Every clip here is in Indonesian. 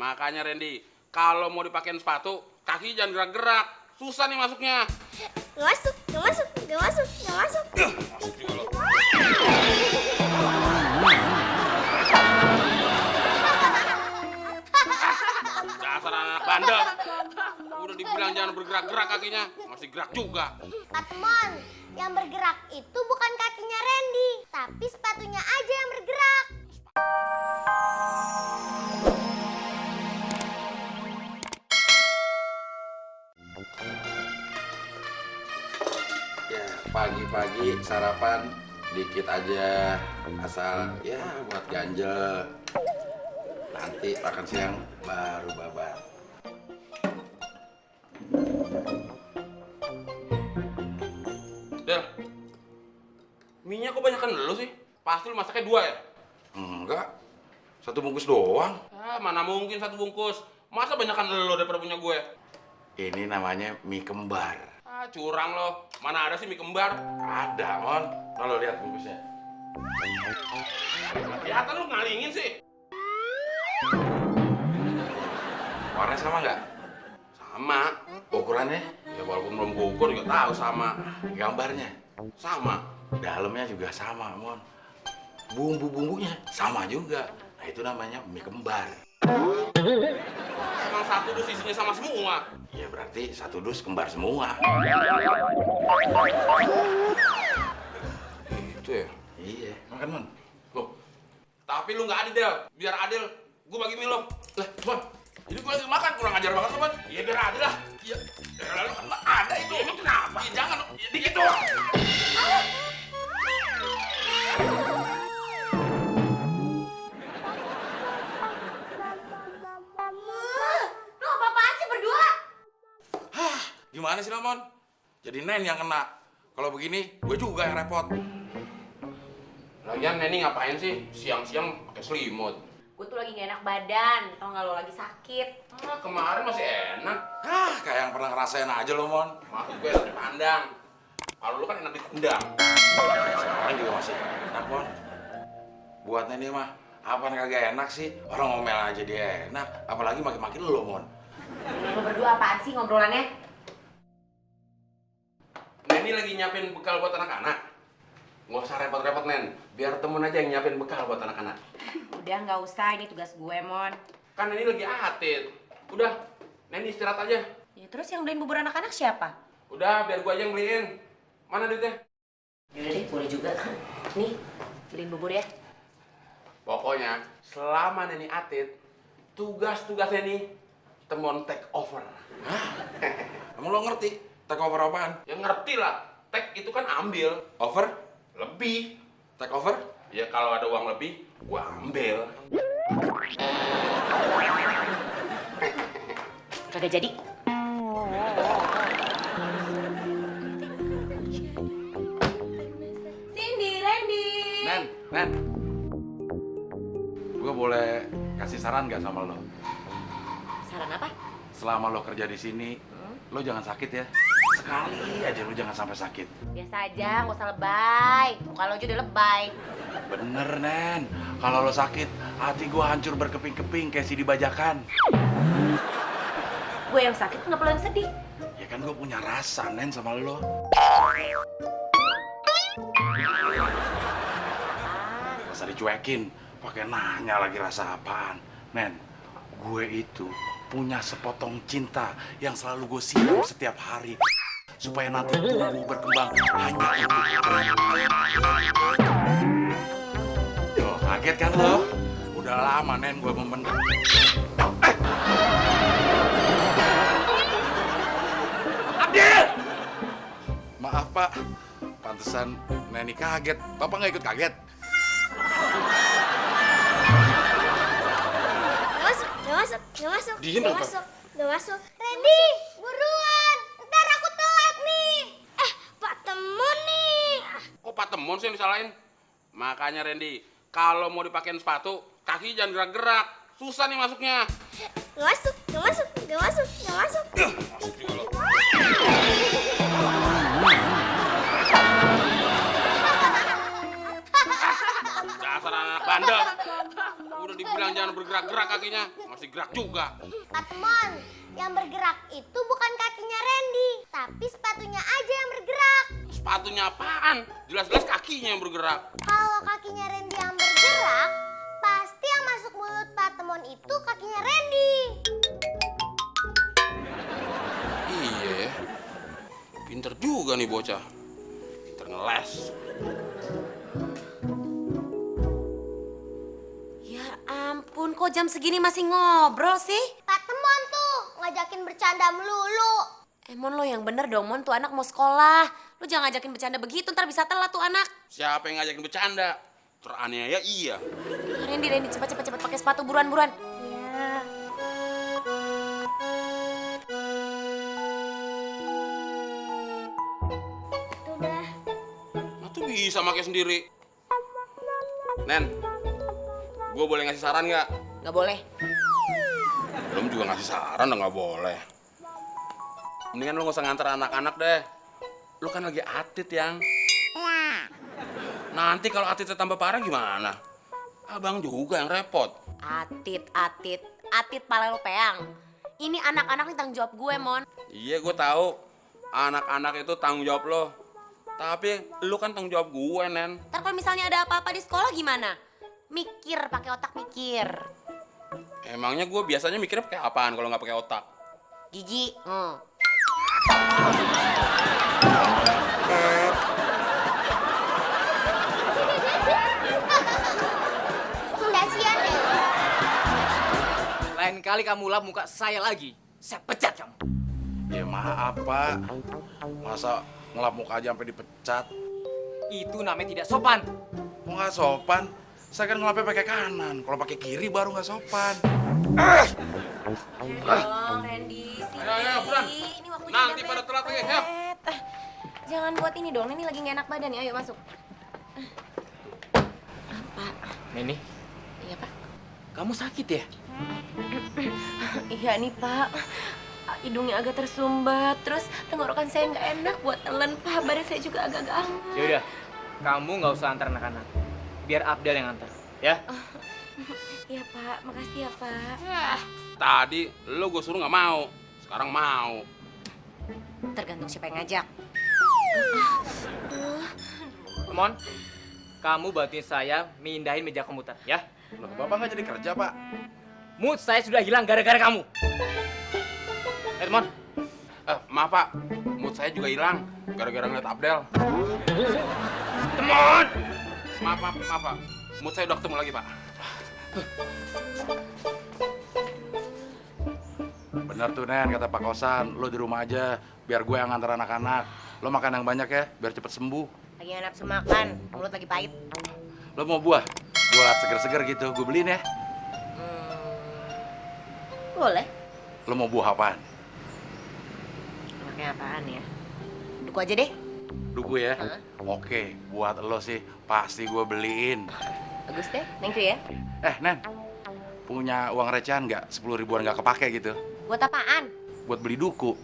Makanya Randy, kalau mau dipakein sepatu, kaki jangan gerak-gerak. Susah nih masuknya. Gak masuk, gak masuk, gak masuk, gak masuk. Masuk juga lo. Dasar anak bandel. Udah dibilang jangan bergerak-gerak kakinya, masih gerak juga. Pak Temon, yang bergerak itu bukan kakinya Randy, tapi sepatunya aja yang bergerak. Ya, pagi-pagi sarapan dikit aja, asal ya buat ganjel. Nanti makan siang baru babat. Del, minyak kok banyakan lu sih? Pasti lu masaknya 2 ya? Enggak, 1 bungkus doang. Ah, mana mungkin 1 bungkus. Masa banyakan lu daripada punya gue? Ini namanya mie kembar. Ah, curang lo. Mana ada sih mie kembar? Ada, Mon. Kalau lihat bungkusnya. Kelihatan lu ngalingin sih. Warnanya sama nggak? Sama. Ukurannya? Ya walaupun belum gue ukur juga tahu sama. Gambarnya? Sama. Dalamnya juga sama, Mon. Bumbu-bumbunya sama juga. Nah, itu namanya mie kembar. Emang 1 dus isinya sama semua. Ya berarti 1 dus kembar semua. Itu ya? Iya, makan, Mon. Loh, tapi lu nggak adil, Del. Biar adil, gue bagi mie lo. Lah, Bon, ini gue lagi makan, kurang ajar banget lo, Bon. Iya, biar adil lah. Iya. Ya, lalu kan ada itu. Emang kenapa? Iya, jangan. Ya, dikit doang. Lu apa-apaan sih berdua? Gimana sih, Mon? Jadi Nen yang kena. Kalau begini, gue juga yang repot. Lagian Neni ngapain sih siang-siang pakai selimut? Gue tuh lagi gak enak badan, tau gak lo lagi sakit. Ah, kemarin masih enak. Kayak yang pernah ngerasain aja lo, Mon. Maksud gue enak dipandang. Kalau lu kan enak ditendang. Sekarang juga masih enak, Mon. Buat Neni mah, apaan kagak enak sih? Orang ngomel aja dia enak. Apalagi maki-maki lo, Mon. Lo berdua apaan sih ngobrolannya? Neni lagi nyiapin bekal buat anak-anak. Nggak usah repot-repot, Nen. Biar temen aja yang nyiapin bekal buat anak-anak. Udah gak usah, ini tugas gue, Mon. Kan Neni lagi atit. Udah, Neni istirahat aja. Ya terus yang beliin bubur anak-anak siapa? Udah, biar gua aja yang beliin. Mana duitnya? Yaudah deh, boleh juga. Nih, beliin bubur ya. Pokoknya, selama Neni atit, tugas-tugas Neni temon take over. Emang lo ngerti? Take over apaan? Ya ngerti lah, take itu kan ambil. Over? Lebih. Take over? Ya kalau ada uang lebih, gua ambil. Kagak jadi. Cindy, Randy. Nen. Gue boleh kasih saran nggak sama lo? Saran apa? Selama lo kerja di sini, lo jangan sakit ya. Sekali aja lo jangan sampai sakit. Biasa aja, gak usah lebay. Muka lo aja udah lebay. Bener, Nen. Kalau lo sakit, hati gue hancur berkeping-keping kayak si dibajakan. Gue yang sakit, kenapa lo yang sedih? Ya kan gue punya rasa, Nen, sama lo. Masa dicuekin, pakai nanya lagi rasa apaan. Nen, gue itu punya sepotong cinta yang selalu gue siram setiap hari. Supaya nanti tumbuh berkembang hanya untuk... Tuh, kaget kan lo? Udah lama, Nen, gue memendam. Adil! Maaf, Pak. Pantesan Neni kaget. Bapak nggak ikut kaget? Gak masuk, gak masuk, gak masuk. Diem gak apa? masuk, gak masuk. Randy, buruan. Ntar aku telat nih. Pak Temon nih. Kok Pak Temon sih yang disalahin? Makanya Randy, kalau mau dipakein sepatu, kaki jangan gerak-gerak. Susah nih masuknya. Gak masuk, gak masuk, gak masuk, gak masuk. Masuk juga lo. Dasar anak bandel. Udah dibilang jangan bergerak-gerak kakinya, masih pasti gerak juga. Pak Temon, yang bergerak itu bukan kakinya Randy, tapi sepatunya aja yang bergerak. Sepatunya apaan? Jelas-jelas kakinya yang bergerak. Kalau kakinya Randy yang bergerak, pasti yang masuk mulut Pak Temon itu kakinya Randy. Iya ya. Pinter juga nih bocah. Pinter ngeles. Ya ampun, kok jam segini masih ngobrol sih? Pak Temon tuh ngajakin bercanda melulu. Mon, lo yang bener dong, Mon. Tuh anak mau sekolah. Lo jangan ngajakin bercanda begitu, ntar bisa telat tuh anak. Siapa yang ngajakin bercanda? Teraniaya iya. Randy, cepet pakai sepatu buruan. Iya. Itu dah. Nah tuh bisa pakai sendiri. Nen, gue boleh ngasih saran nggak? Nggak boleh. Belum juga ngasih saran udah nggak boleh. Mendingan lu nggak usah nganter anak-anak deh. Lu kan lagi atit yang. Nanti kalau atitnya tambah parah gimana? Abang juga yang repot. Atit pala lo peang. Ini anak-anak nih tanggung jawab gue, Mon. Iya gue tahu. Anak-anak itu tanggung jawab lo. Tapi lu kan tanggung jawab gue, Nen. Ntar kalau misalnya ada apa-apa di sekolah gimana? Mikir, pakai otak mikir. Emangnya gue biasanya mikirnya pakai apaan kalau nggak pakai otak? Gigi. Kasian deh. Lain kali kamu lap muka saya lagi, saya pecat kamu. Ya maaf Pak, masa ngelap muka aja sampai dipecat? Itu namanya tidak sopan. Kok nggak sopan? Saya kan ngelapnya pakai kanan, kalau pakai kiri baru nggak sopan. Randy, sini. Ayo, Buran. Ini waktunya Nanti nyampe. pada telat lagi, ayo. Jangan buat ini dong, ini lagi nggak enak badan ya. Ayo masuk. Apa? Neni, Iya, Pak. kamu sakit ya? Iya nih, Pak. Hidungnya agak tersumbat, terus tenggorokan saya nggak enak buat telan, Pak. Badan saya juga agak-agak hangat. Yaudah, kamu nggak usah antar anak-anak. Biar Abdel yang antar, ya? Iya, Pak. Makasih ya, Pak. Tadi lu gue suruh nggak mau, sekarang mau. Tergantung siapa yang ngajak. Mon, kamu bantuin saya mindahin meja komputer, ya? Loh, Bapak nggak jadi kerja Pak? Mood saya sudah hilang gara-gara kamu. Mon, Maaf Pak, mood saya juga hilang gara-gara ngeliat Abdel. Temon! Maaf Pak. Mood saya udah ketemu lagi Pak. Bener tuh Nen, kata Pak Kosan, lo di rumah aja, biar gue yang nganter anak-anak. Lo makan yang banyak ya, biar cepet sembuh. Lagi enak semakan, mulut lagi pahit. Lo mau buah? Buat seger-seger gitu, gue beliin ya. Boleh. Lo mau buah apaan? Anaknya apaan ya? Duku aja deh. Duku ya? Oke, buat lo sih pasti gue beliin. Bagus deh, thank you ya. Nen, punya uang recehan nggak? 10 ribuan nggak kepake gitu? Buat apaan? Buat beli duku.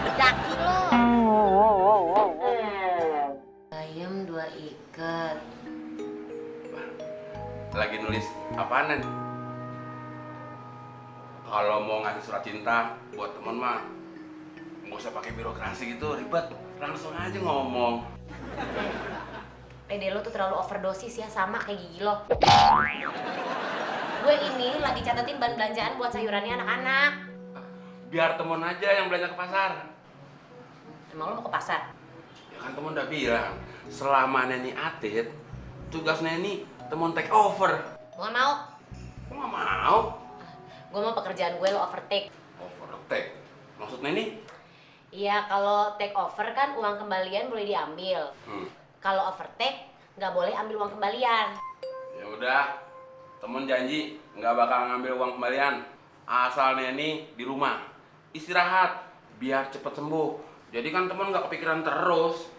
Bedaki lo. Ayam 2 ikat. Lagi nulis apaan Nen? Kalau mau ngasih surat cinta buat temen mah nggak usah pakai birokrasi gitu, ribet. Langsung aja ngomong. Dede lo tuh terlalu overdosis ya, sama kayak gigi lo. Gue ini lagi catetin bahan belanjaan buat sayurannya anak-anak. Biar temen aja yang belanja ke pasar. Emang lo mau ke pasar? Ya kan temen udah bilang, selama Neni atit, tugas Neni temen take over. Gue gak mau. Kok nggak mau? Gue mau pekerjaan gue lo overtake. Overtake? Maksud Neni? Iya, kalau take over kan uang kembalian boleh diambil. Kalau overtake nggak boleh ambil uang kembalian. Ya udah, temen janji nggak bakal ngambil uang kembalian. Asal Neni di rumah istirahat biar cepet sembuh. Jadi kan temen nggak kepikiran terus.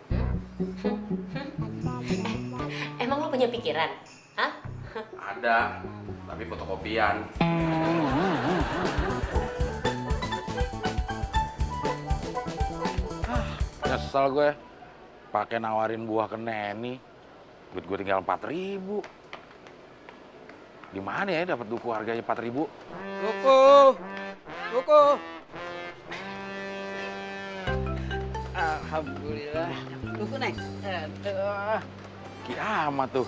Emang lo punya pikiran? Hah? Ada, tapi fotokopian. Nyesel gue, pakai nawarin buah ke Neni. Duit gue tinggal 4 ribu. Gimana ya dapat duku harganya 4.000? Buku. Alhamdulillah. Tuh, Neng. Aduh. Kiamat tuh.